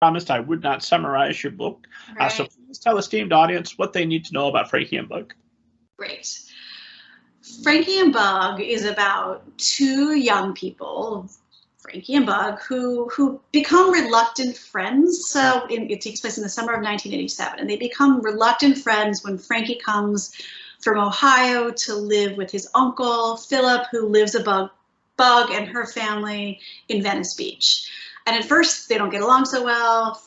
promised I would not summarize your book. Right. So please tell esteemed audience what they need to know about Frankie and Bug. Great. Frankie and Bug is about two young people, Frankie and Bug, who become reluctant friends. So it takes place in the summer of 1987, and they become reluctant friends when Frankie comes from Ohio to live with his uncle, Philip, who lives above Bug and her family in Venice Beach. And at first, they don't get along so well.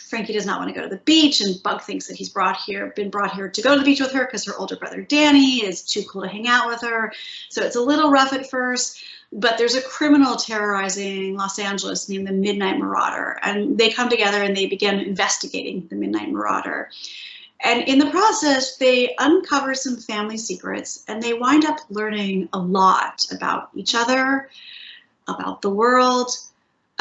Frankie does not want to go to the beach, and Bug thinks that he's been brought here to go to the beach with her because her older brother Danny is too cool to hang out with her. So it's a little rough at first, but there's a criminal terrorizing Los Angeles named the Midnight Marauder, and they come together and they begin investigating the Midnight Marauder. And in the process, they uncover some family secrets, and they wind up learning a lot about each other, about the world,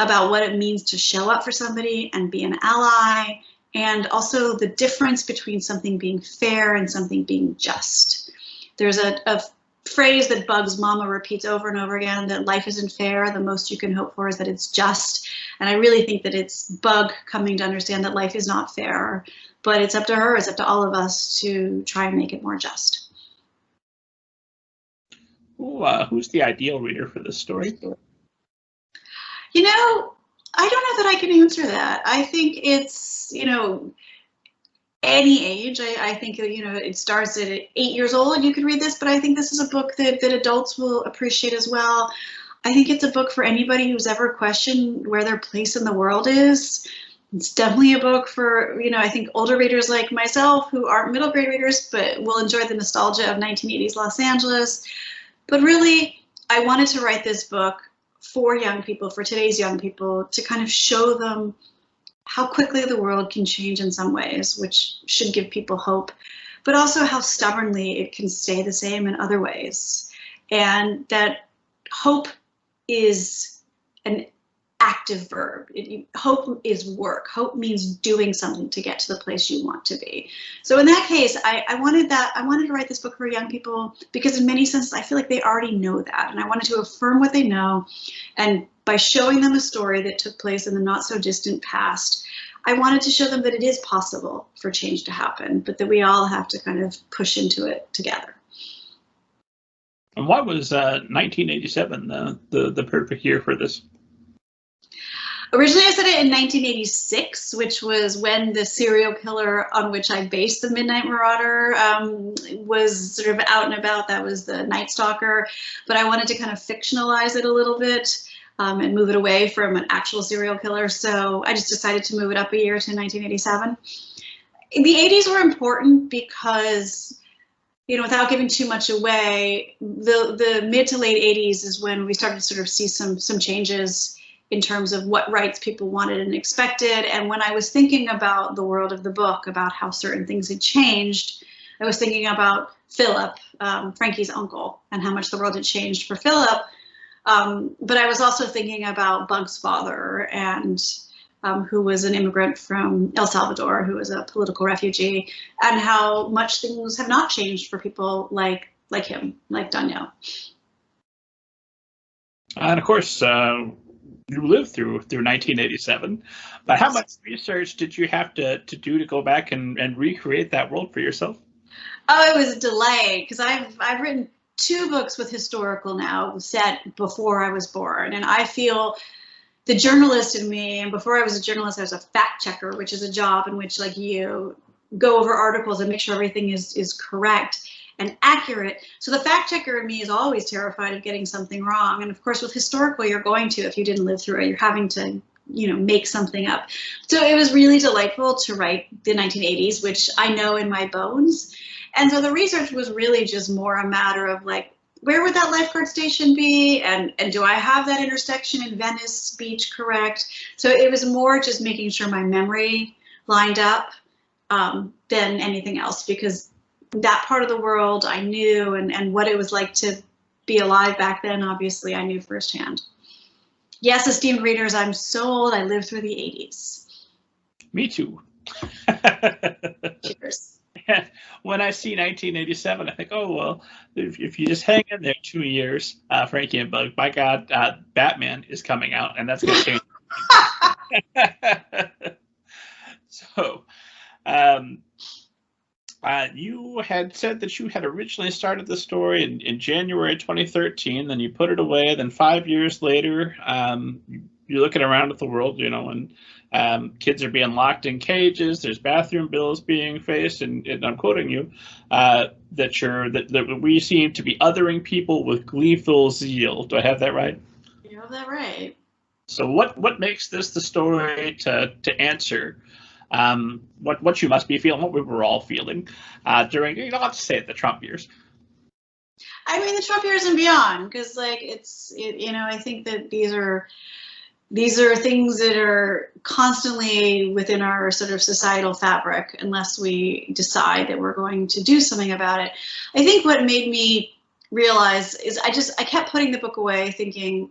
about what it means to show up for somebody and be an ally, and also the difference between something being fair and something being just. There's a phrase that Bug's mama repeats over and over again, that life isn't fair, the most you can hope for is that it's just. And I really think that it's Bug coming to understand that life is not fair, but it's up to her, it's up to all of us to try and make it more just. Who's the ideal reader for this story? You know, I don't know that I can answer that. I think it's, any age. I think, it starts at 8 years old and you can read this, but I think this is a book that adults will appreciate as well. I think it's a book for anybody who's ever questioned where their place in the world is. It's definitely a book for, I think older readers like myself who aren't middle grade readers, but will enjoy the nostalgia of 1980s Los Angeles. But really, I wanted to write this book for young people, for today's young people, to kind of show them how quickly the world can change in some ways, which should give people hope, but also how stubbornly it can stay the same in other ways. And that hope is an active verb. Hope is work. Hope means doing something to get to the place you want to be. So in that case, I wanted to write this book for young people because in many senses, I feel like they already know that. And I wanted to affirm what they know. And by showing them a story that took place in the not so distant past, I wanted to show them that it is possible for change to happen, but that we all have to kind of push into it together. And why was 1987 the perfect year for this? Originally, I said it in 1986, which was when the serial killer on which I based the Midnight Marauder was sort of out and about. That was the Night Stalker. But I wanted to kind of fictionalize it a little bit and move it away from an actual serial killer. So I just decided to move it up a year to 1987. The 80s were important because, without giving too much away, the mid to late 80s is when we started to sort of see some changes in terms of what rights people wanted and expected. And when I was thinking about the world of the book, about how certain things had changed, I was thinking about Philip, Frankie's uncle, and how much the world had changed for Philip. But I was also thinking about Bug's father, and who was an immigrant from El Salvador, who was a political refugee, and how much things have not changed for people like him, like Daniel. And of course, you lived through 1987, but how much research did you have to do to go back and recreate that world for yourself? Oh, it was a delay because I've written 2 books with historical now set before I was born, and I feel the journalist in me, and before I was a journalist, I was a fact checker, which is a job in which you go over articles and make sure everything is correct and accurate. So the fact checker in me is always terrified of getting something wrong. And of course, with historical, you're going to, if you didn't live through it, you're having to, make something up. So it was really delightful to write the 1980s, which I know in my bones. And so the research was really just more a matter of where would that lifeguard station be? And do I have that intersection in Venice Beach correct? So it was more just making sure my memory lined up than anything else, because that part of the world I knew, and what it was like to be alive back then, obviously I knew firsthand. Yes, esteemed readers, I'm so old, I lived through the 80s. Me too. Cheers. When I see 1987, I think, oh, well, if you just hang in there 2 years, Frankie and Bug, by God, Batman is coming out, and that's going to change. So, um, you had said that you had originally started the story in January 2013, then you put it away. Then 5 years later, you're looking around at the world, and kids are being locked in cages. There's bathroom bills being faced, and I'm quoting you, that we seem to be othering people with gleeful zeal. Do I have that right? You have that right. So what makes this the story to answer what you must be feeling, what we were all feeling during, let's say, the Trump years? I mean, the Trump years and beyond, because like I think that these are things that are constantly within our sort of societal fabric unless we decide that we're going to do something about it. I think what made me realize is I kept putting the book away thinking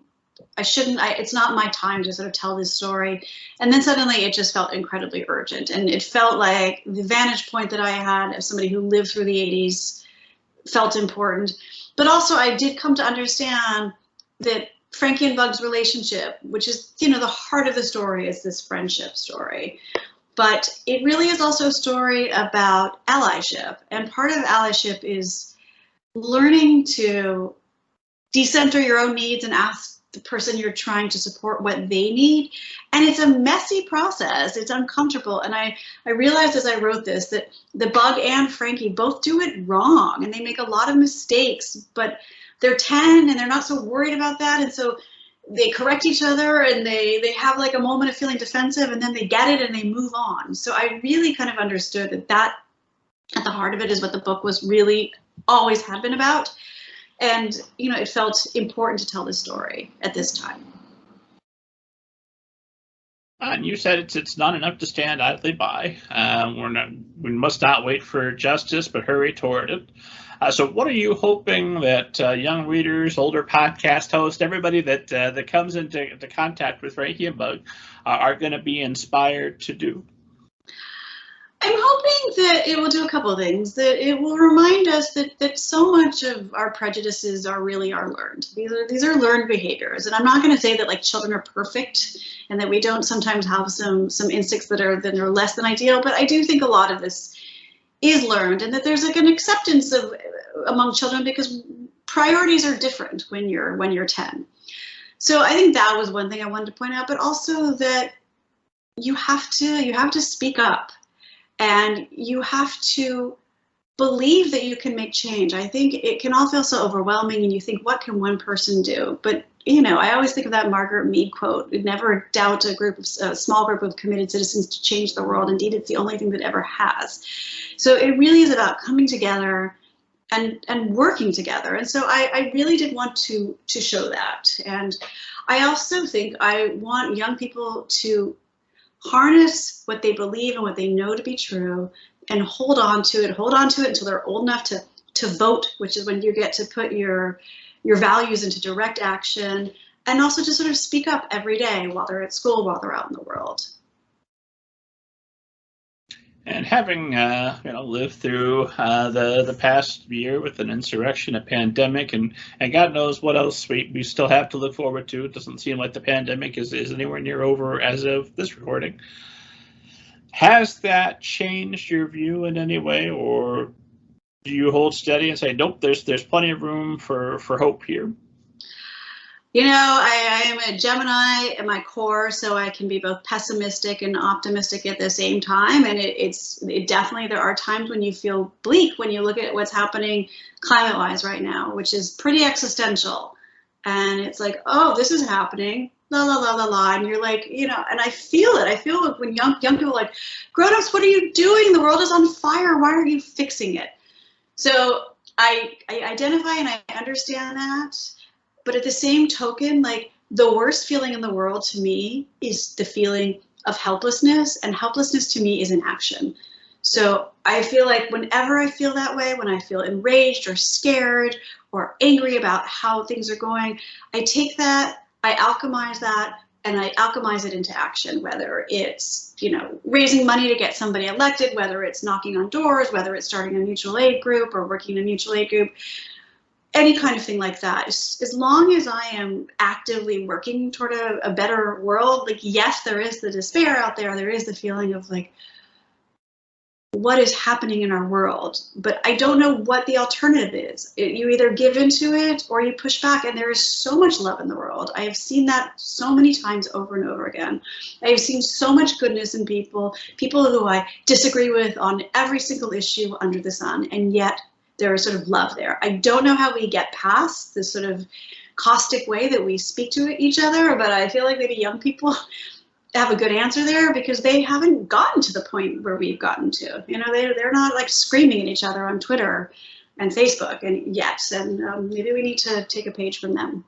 it's not my time to sort of tell this story. And then suddenly it just felt incredibly urgent. And it felt like the vantage point that I had as somebody who lived through the 80s felt important. But also I did come to understand that Frankie and Bug's relationship, which is, the heart of the story, is this friendship story. But it really is also a story about allyship. And part of allyship is learning to decenter your own needs and ask the person you're trying to support what they need. And it's a messy process. It's uncomfortable. And I realized as I wrote this that the Bug and Frankie both do it wrong, and they make a lot of mistakes, but they're 10 and they're not so worried about that. And so they correct each other, and they have like a moment of feeling defensive, and then they get it and they move on. So I really kind of understood that at the heart of it is what the book was really always had been about. And, it felt important to tell this story at this time. And you said it's not enough to stand idly by. We must not wait for justice, but hurry toward it. So what are you hoping that young readers, older podcast hosts, everybody that comes into contact with Frankie and Bug are going to be inspired to do? I'm hoping that it will do a couple of things, that it will remind us that so much of our prejudices are really learned. These are learned behaviors. And I'm not going to say that like children are perfect and that we don't sometimes have some instincts that are less than ideal, but I do think a lot of this is learned, and that there's like an acceptance among children because priorities are different when you're 10. So I think that was one thing I wanted to point out, but also that you have to speak up. And you have to believe that you can make change. I think it can all feel so overwhelming, and you think, what can one person do? But, I always think of that Margaret Mead quote, never doubt a small group of committed citizens to change the world. Indeed, it's the only thing that ever has. So it really is about coming together and working together. And so I really did want to show that. And I also think I want young people to harness what they believe and what they know to be true and hold on to it until they're old enough to vote, which is when you get to put your values into direct action, and also to sort of speak up every day while they're at school, while they're out in the world. And having lived through the past year with an insurrection, a pandemic, and God knows what else we still have to look forward to. It doesn't seem like the pandemic is anywhere near over as of this recording. Has that changed your view in any way, or do you hold steady and say, nope, there's plenty of room for hope here? I am a Gemini at my core, so I can be both pessimistic and optimistic at the same time. And it definitely, there are times when you feel bleak when you look at what's happening climate-wise right now, which is pretty existential. And it's like, oh, this is happening, la, la, la, la, la. And you're like, and I feel it. I feel it when young people are like, grown-ups, what are you doing? The world is on fire. Why aren't you fixing it? So I identify and I understand that. But at the same token, like the worst feeling in the world to me is the feeling of helplessness, and helplessness to me is inaction. So I feel like whenever I feel that way, when I feel enraged or scared or angry about how things are going, I take that, I alchemize that, and I alchemize it into action, whether it's, raising money to get somebody elected, whether it's knocking on doors, whether it's starting a mutual aid group or working in a mutual aid group. any kind of thing like that. As long as I am actively working toward a better world, like, yes, there is the despair out there. There is the feeling of like, what is happening in our world? But I don't know what the alternative is. You either give into it or you push back, and there is so much love in the world. I have seen that so many times over and over again. I have seen so much goodness in people who I disagree with on every single issue under the sun, and yet there is sort of love there. I don't know how we get past this sort of caustic way that we speak to each other, but I feel like maybe young people have a good answer there, because they haven't gotten to the point where we've gotten to. You know, they're not like screaming at each other on Twitter and Facebook and yet, and maybe we need to take a page from them.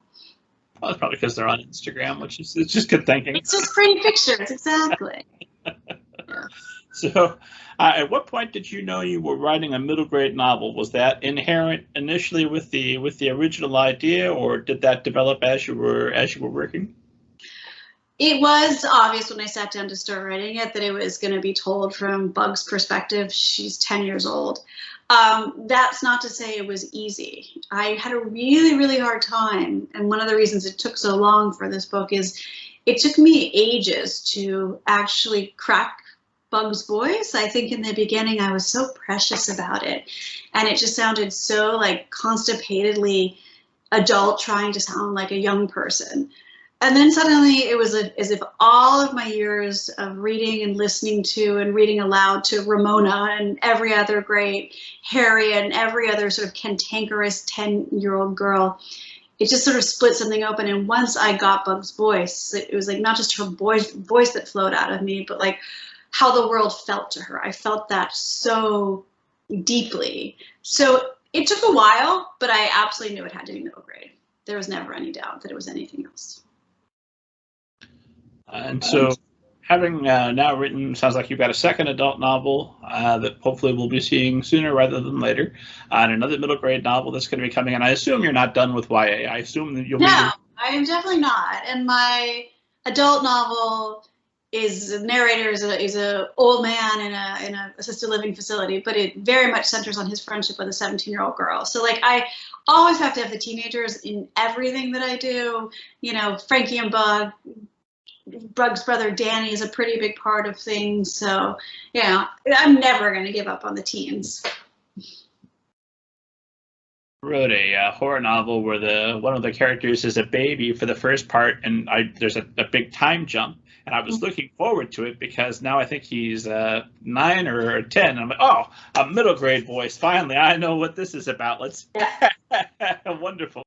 Well, it's probably because they're on Instagram, which is, it's just good thinking. It's just pretty pictures, exactly. Yeah. So, at what point did you know you were writing a middle grade novel? Was that inherent initially with the original idea, or did that develop as you were working? It was obvious when I sat down to start writing it that it was going to be told from Bug's perspective. She's 10 years old. That's not to say it was easy. I had a really, really hard time. And one of the reasons it took so long for this book is it took me ages to actually crack Bug's voice. I think in the beginning I was so precious about it. And it just sounded so like constipatedly adult, trying to sound like a young person. And then suddenly it was as if all of my years of reading and listening to and reading aloud to Ramona and every other great Harry and every other sort of cantankerous 10-year-old girl, it just sort of split something open. And once I got Bug's voice, it was like not just her voice that flowed out of me, but like how the world felt to her. I felt that so deeply. So it took a while, but I absolutely knew it had to be middle grade. There was never any doubt that it was anything else. And so, having now written, sounds like you've got a second adult novel that hopefully we'll be seeing sooner rather than later, and another middle grade novel that's going to be coming. And I assume you're not done with YA. I assume that you'll be. No, I am definitely not. And my adult novel is the narrator is a old man in a assisted living facility, but it very much centers on his friendship with a 17-year-old girl. So like I always have to have the teenagers in everything that I do. You know, Frankie and Bug. Bug's brother Danny is a pretty big part of things, so yeah, I'm never going to give up on the teens. Wrote a horror novel where one of the characters is a baby for the first part, and there's a big time jump, and I was looking forward to it because now I think he's 9 or 10. And I'm like, oh, a middle grade voice. Finally, I know what this is about. Let's wonderful.